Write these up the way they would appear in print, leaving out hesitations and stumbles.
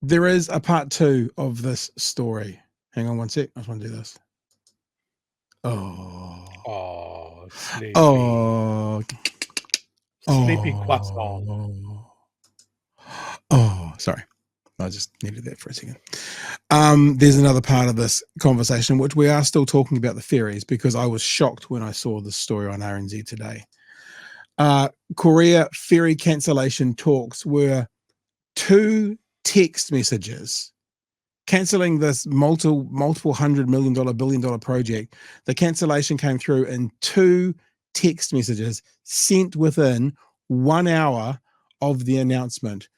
There is a part 2 of this story. Hang on one sec. I just want to do this. Oh, sleepy. Oh. Sleepy croissant. Oh, sorry. I just needed that for a second. There's another part of this conversation, which we are still talking about the ferries, because I was shocked when I saw this story on RNZ today. Korea ferry cancellation talks were 2 text messages cancelling this multiple $100 million, billion-dollar project. The cancellation came through in 2 text messages sent within 1 hour of the announcement.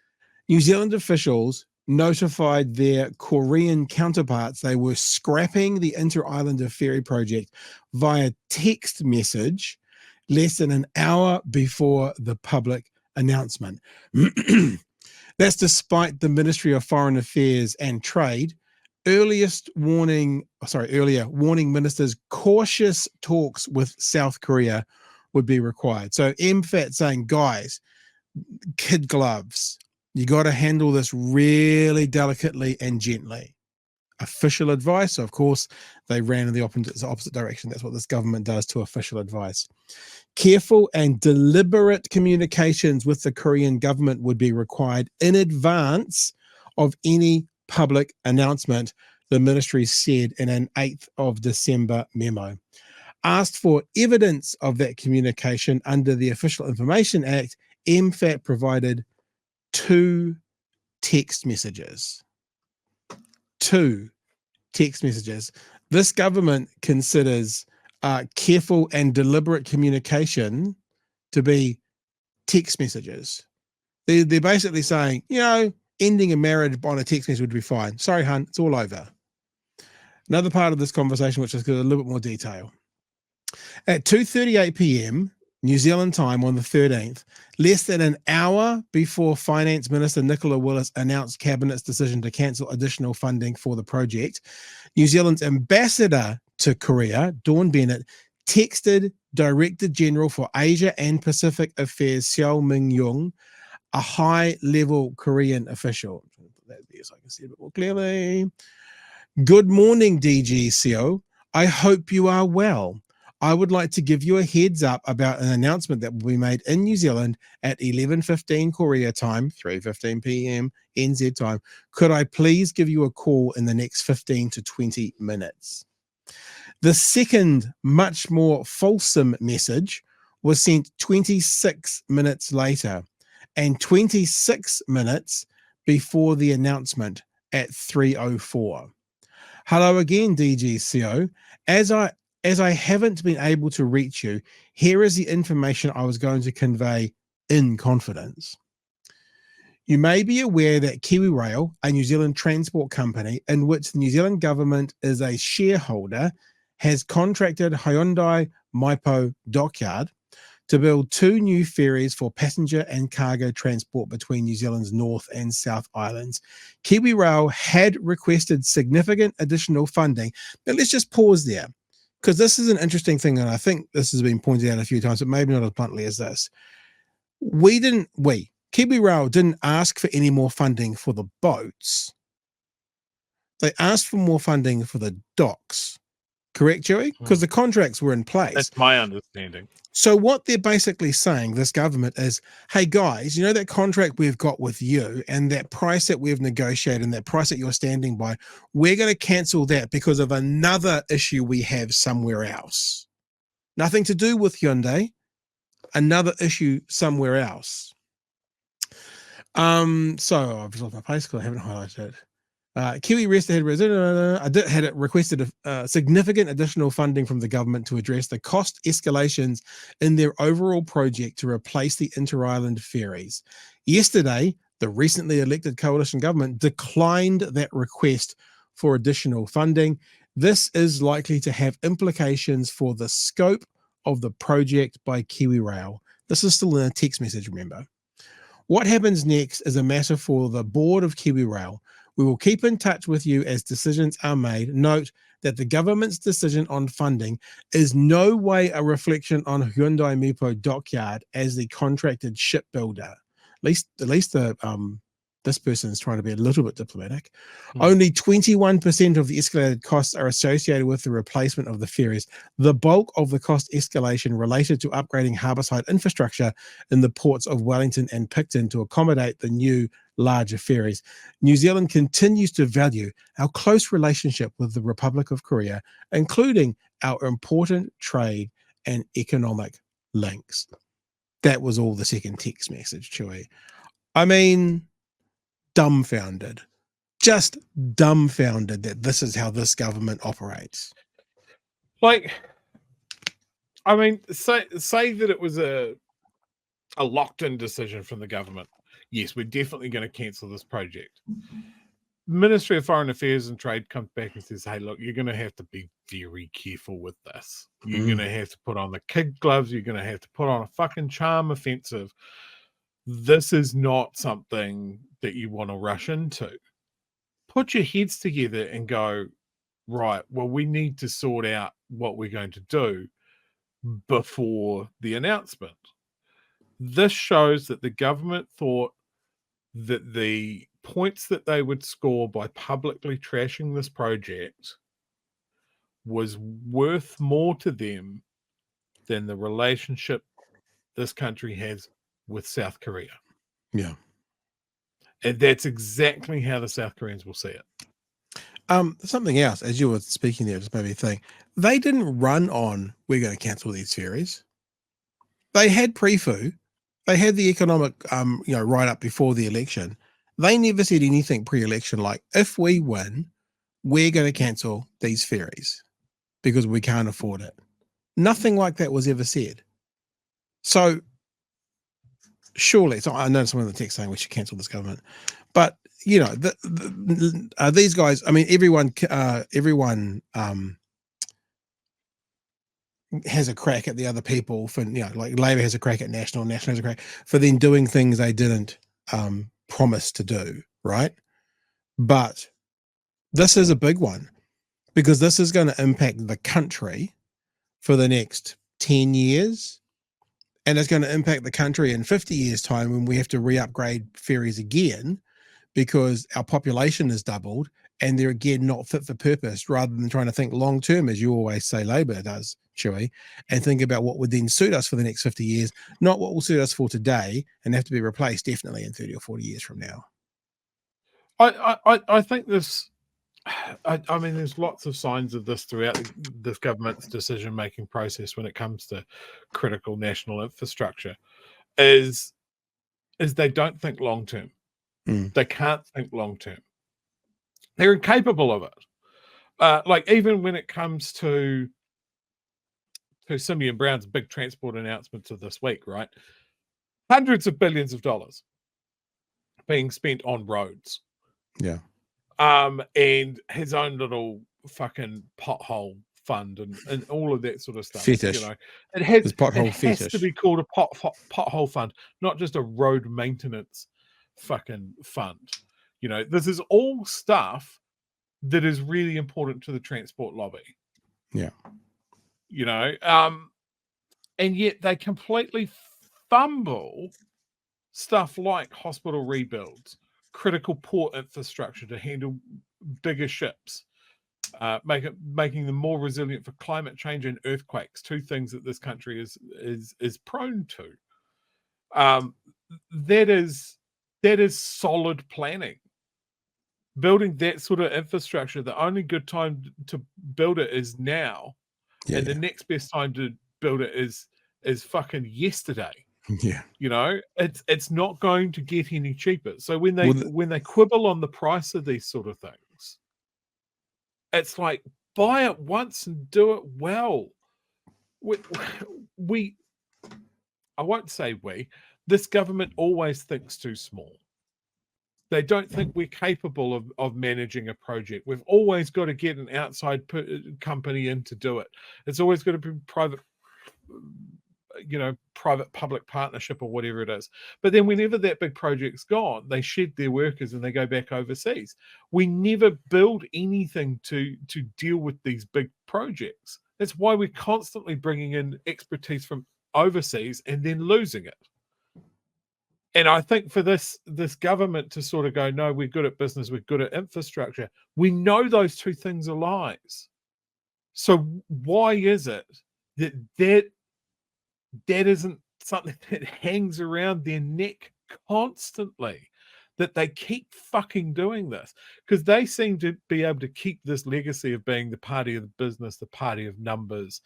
New Zealand officials notified their Korean counterparts they were scrapping the Inter-Islander ferry project via text message less than an hour before the public announcement. That's despite the Ministry of Foreign Affairs and Trade earlier warning ministers cautious talks with South Korea would be required. So MFAT saying, guys, kid gloves, you got to handle this really delicately and gently. Official advice, of course, they ran in the opposite direction. That's what this government does to official advice. Careful and deliberate communications with the Korean government would be required in advance of any public announcement, the ministry said in an 8th of December memo. Asked for evidence of that communication under the Official Information Act, MFAT provided 2 text messages. 2 text messages. This government considers careful and deliberate communication to be text messages. They're basically saying, ending a marriage on a text message would be fine. Sorry, hun, it's all over. Another part of this conversation, which has got a little bit more detail. At 2:38 p.m. New Zealand time on the 13th, less than an hour before Finance Minister Nicola Willis announced Cabinet's decision to cancel additional funding for the project, New Zealand's ambassador to Korea, Dawn Bennett, texted Director General for Asia and Pacific Affairs Seo Ming-young, a high-level Korean official. Put that there so I can see it a bit more clearly. Good morning, DG Seo. I hope you are well. I would like to give you a heads up about an announcement that will be made in New Zealand at 11:15 Korea time, 3:15 p.m. NZ time. Could I please give you a call in the next 15 to 20 minutes? The second, much more fulsome message was sent 26 minutes later and 26 minutes before the announcement at 3:04. Hello again, DGCO. As I haven't been able to reach you, here is the information I was going to convey in confidence. You may be aware that Kiwi Rail, a New Zealand transport company in which the New Zealand government is a shareholder, has contracted Hyundai Maipo Dockyard to build 2 new ferries for passenger and cargo transport between New Zealand's North and South Islands. Kiwi Rail had requested significant additional funding, but let's just pause there, because this is an interesting thing, and I think this has been pointed out a few times, but maybe not as bluntly as this. Kiwi Rail didn't ask for any more funding for the boats. They asked for more funding for the docks. Correct, Joey? Because the contracts were in place. That's my understanding. So what they're basically saying, this government, is, hey guys, you know that contract we've got with you and that price that we've negotiated and that price that you're standing by, we're going to cancel that because of another issue we have somewhere else. Nothing to do with Hyundai, another issue somewhere else. So I've just lost my place because I haven't highlighted it. Kiwi Rest had requested significant additional funding from the government to address the cost escalations in their overall project to replace the inter-island ferries. Yesterday, the recently elected coalition government declined that request for additional funding. This is likely to have implications for the scope of the project by Kiwi Rail. This is still in a text message, remember. What happens next is a matter for the board of Kiwi Rail. We will keep in touch with you as decisions are made. Note that the government's decision on funding is no way a reflection on Hyundai Mipo Dockyard as the contracted shipbuilder. At least the this person is trying to be a little bit diplomatic. Hmm. Only 21% of the escalated costs are associated with the replacement of the ferries. The bulk of the cost escalation related to upgrading harbourside infrastructure in the ports of Wellington and Picton to accommodate the new, larger ferries. New Zealand continues to value our close relationship with the Republic of Korea, including our important trade and economic links. That was all the second text message, Chewy. I mean, dumbfounded. Just dumbfounded that this is how this government operates. Like, I mean, say that it was a locked-in decision from the government. Yes, we're definitely going to cancel this project. Ministry of Foreign Affairs and Trade comes back and says, hey, look, you're going to have to be very careful with this. You're going to have to put on the kid gloves. You're going to have to put on a fucking charm offensive. This is not something that you want to rush into. Put your heads together and go, right, well, we need to sort out what we're going to do before the announcement. This shows that the government thought that the points that they would score by publicly trashing this project was worth more to them than the relationship this country has with South Korea. Yeah. And that's exactly how the South Koreans will see it. Something else, as you were speaking there, just made me think. They didn't run on, we're going to cancel these ferries. They had pre-fu. They had the economic, right up before the election. They never said anything pre-election like, if we win, we're going to cancel these ferries because we can't afford it. Nothing like that was ever said. So surely, so I know someone in the text saying we should cancel this government, but these guys, I mean, everyone has a crack at the other people for, like Labor has a crack at National has a crack for then doing things they didn't promise to do, right? But this is a big one because this is going to impact the country for the next 10 years. And it's going to impact the country in 50 years' time when we have to re-upgrade ferries again because our population has doubled and they're again not fit for purpose, rather than trying to think long term, as you always say Labor does, Chewy, and think about what would then suit us for the next 50 years, not what will suit us for today and have to be replaced definitely in 30 or 40 years from now. I think this, I mean, there's lots of signs of this throughout this government's decision-making process when it comes to critical national infrastructure, is they don't think long-term. They can't think long-term. They're incapable of it. Like, even when it comes to Simeon Brown's big transport announcements of this week, right? Hundreds of billions of dollars being spent on roads. Yeah. And his own little fucking pothole fund and all of that sort of stuff. Fetish. It has fetish to be called a pothole fund, not just a road maintenance fucking fund. This is all stuff that is really important to the transport lobby. Yeah. And yet they completely fumble stuff like hospital rebuilds, critical port infrastructure to handle bigger ships, making them more resilient for climate change and earthquakes, two things that this country is prone to. That is solid planning. Building that sort of infrastructure, the only good time to build it is now, and the next best time to build it is fucking yesterday. Yeah. It's not going to get any cheaper. So when they quibble on the price of these sort of things, it's like, buy it once and do it well. I won't say this government always thinks too small. They don't think we're capable of managing a project. We've always got to get an outside company in to do it. It's always got to be private public partnership or whatever it is. But then whenever that big project's gone, they shed their workers and they go back overseas. We never build anything to deal with these big projects. That's why we're constantly bringing in expertise from overseas and then losing it. And I think for this government to sort of go, no, we're good at business, we're good at infrastructure, we know those two things are lies. So why is it that isn't something that hangs around their neck constantly, that they keep fucking doing this? Because they seem to be able to keep this legacy of being the party of the business, the party of numbers,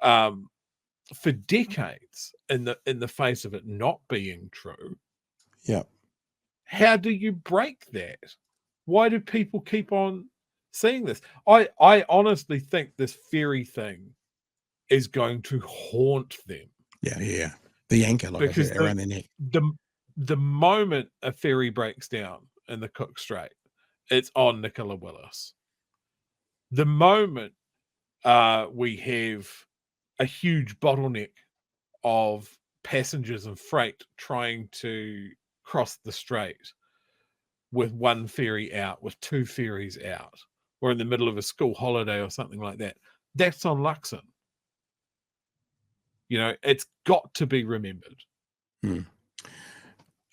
for decades in the face of it not being true. Yeah. How do you break that? Why do people keep on seeing this? I honestly think this ferry thing is going to haunt them. Yeah. The anchor, like Because I said, around their neck. the moment a ferry breaks down in the Cook Strait, it's on Nicola Willis. The moment we have a huge bottleneck of passengers and freight trying to cross the strait with one ferry out, with two ferries out, or in the middle of a school holiday or something like that, that's on Luxon. You know, it's got to be remembered.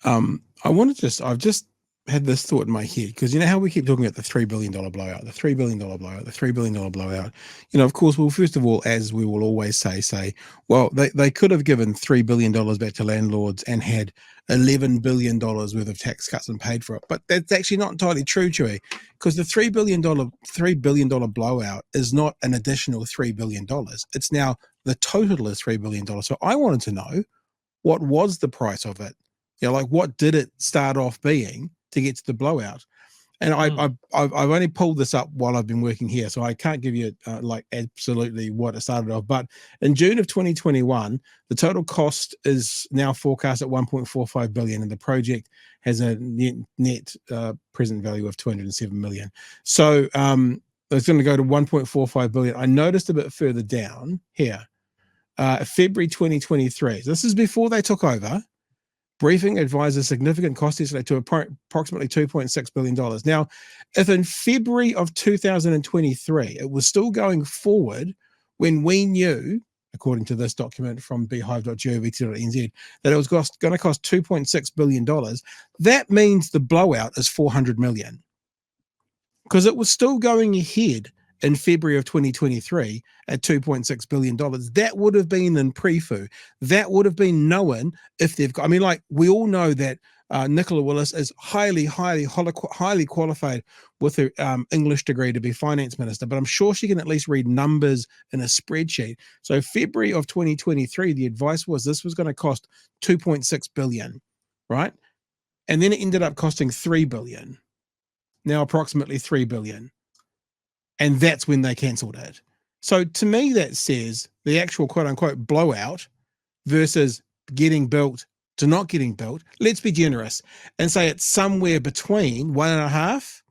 I've just had this thought in my head, because you know how we keep talking about the $3 billion blowout, the $3 billion blowout, the $3 billion blowout. You know, of course, well, first of all, as we will always say, well, they could have given $3 billion back to landlords and had $11 billion worth of tax cuts and paid for it. But that's actually not entirely true, Chewy, because the $3 billion blowout is not an additional $3 billion. It's now the total is $3 billion. So I wanted to know, what was the price of it? You know, like, what did it start off being to get to the blowout? And I've only pulled this up while I've been working here, so I can't give you like absolutely what it started off. But in June of 2021, the total cost is now forecast at 1.45 billion, and the project has a net present value of 207 million. So it's going to go to 1.45 billion. I noticed a bit further down here, February 2023. So this is before they took over. Briefing advises significant cost estimate to approximately $2.6 billion. Now, if in February of 2023, it was still going forward when we knew, according to this document from beehive.gov.nz, that it was going to cost $2.6 billion, that means the blowout is $400 million. Because it was still going ahead in February of 2023 at $2.6 billion. That would have been in pre-fu. That would have been known if they've got, I mean, like, we all know that Nicola Willis is highly qualified with her English degree to be finance minister, but I'm sure she can at least read numbers in a spreadsheet. So February of 2023, the advice was this was going to cost $2.6 billion, right? And then it ended up costing $3 billion. Now approximately $3 billion. And that's when they cancelled it. So to me, that says the actual quote unquote blowout versus getting built to not getting built. Let's be generous and say it's somewhere between 1.5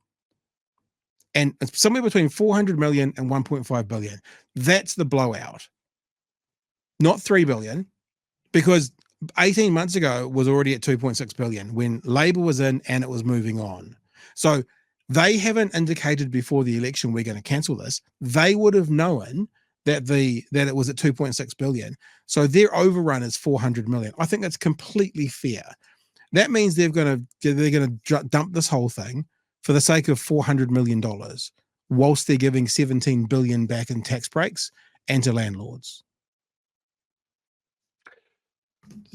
and somewhere between 400 million and 1.5 billion. That's the blowout, not 3 billion, because 18 months ago it was already at 2.6 billion when Labor was in and it was moving on. So they haven't indicated before the election we're going to cancel this. They would have known that it was at 2.6 billion. So their overrun is 400 million. I think that's completely fair. That means they're going to dump this whole thing for the sake of $400 million, whilst they're giving 17 billion back in tax breaks and to landlords.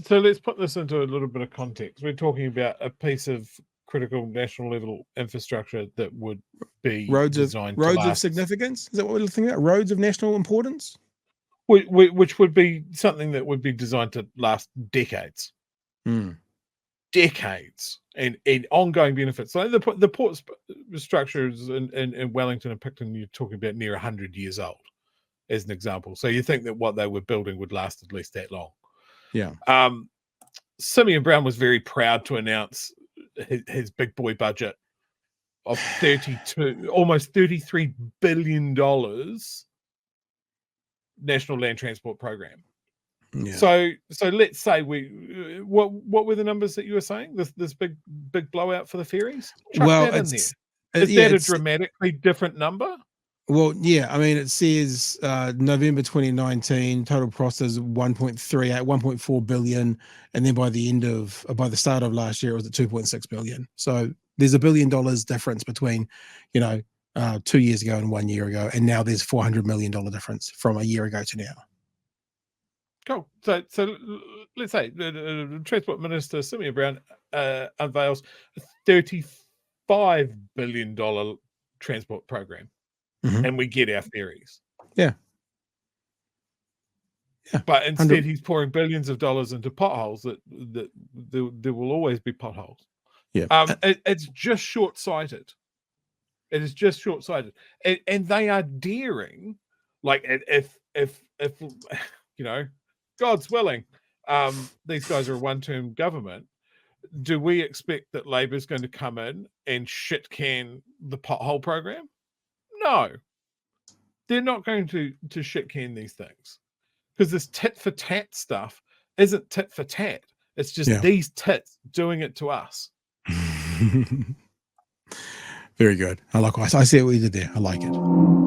So let's put this into a little bit of context. We're talking about a piece of critical national level infrastructure that would be roads designed of significance. Is that what we're thinking about? Roads of national importance, which would be something that would be designed to last decades, decades, and ongoing benefits. So the port structures in Wellington and Picton, you're talking about near 100 years old, as an example. So you think that what they were building would last at least that long? Yeah. Simeon Brown was very proud to announce his big boy budget of almost $33 billion National Land Transport Program. Yeah. So let's say what were the numbers that you were saying? This big blowout for the ferries? Chuck that in there. Is that a dramatically different number? Well, yeah, I mean, it says November 2019, total process 1.38, 1.4 billion. And then by the start of last year, it was at 2.6 billion. So there's $1 billion difference between, 2 years ago and 1 year ago. And now there's $400 million difference from a year ago to now. Cool. So let's say the Transport Minister, Simeon Brown, unveils a $35 billion transport program, and we get our ferries. Yeah. But instead, he's pouring billions of dollars into potholes that there will always be potholes. Yeah. It's just short-sighted. It is just short-sighted, and they are daring, like if God's willing, these guys are a one-term government. Do we expect that Labor's going to come in and shit can the pothole program? No, they're not going to shit can these things, because this tit for tat stuff isn't tit for tat. It's just these tits doing it to us. Very good. I see what you did there. I like it.